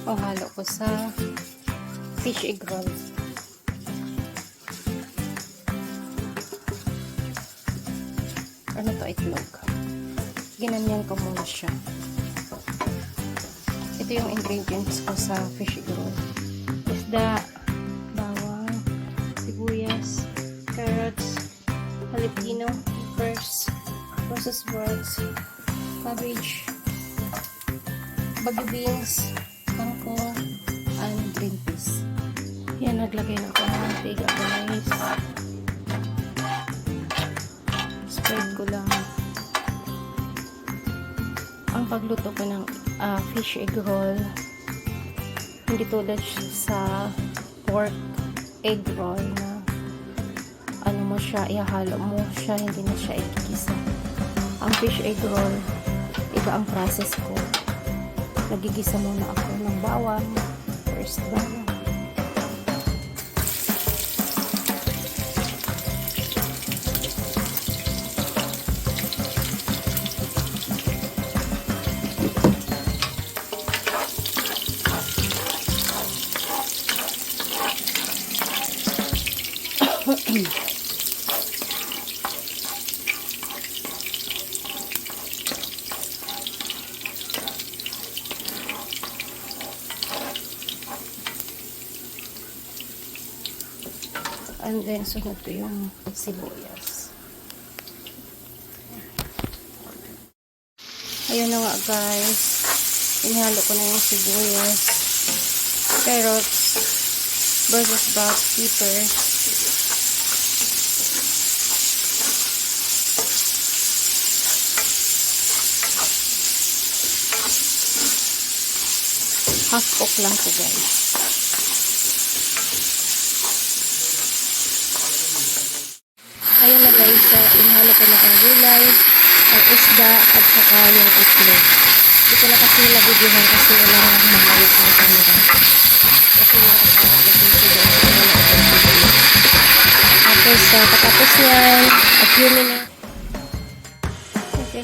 Panghalo ko sa fish egg roll. Ano to, itlog. Ginanyan ko muna siya. Ito yung ingredients ko sa fish egg roll. Isda, bawang, sibuyas, carrots, jalapeno, peppers, processed words, cabbage, bagu beans, kangkong, and green peas. Yan, naglagay na ako ng mantika, guys. Spread ko lang. Ang pagluto ko ng fish egg roll, hindi tulad sa pork egg roll na ano mo siya, ihalo mo siya, hindi na siya ikikisa. Ang fish egg roll, iba ang process ko. Nagigisa muna ako ng bawang. First bawang. And then, sunod ko yung sibuyas. Ayun na nga, guys. Inihalo ko na yung sibuyas, carrots, Brussels sprouts, pepper, half cook lang to, guys. Ayun na, guys, inihalo ko na ang gulay, ang isda, at saka yung itlog. Hindi ko na kasi nabidyohan kasi wala na akong mahawak ng camera. Kasi yung asawa ko dito guys, wala na akong video. Tapos, patapos yan, a few minutes. Okay,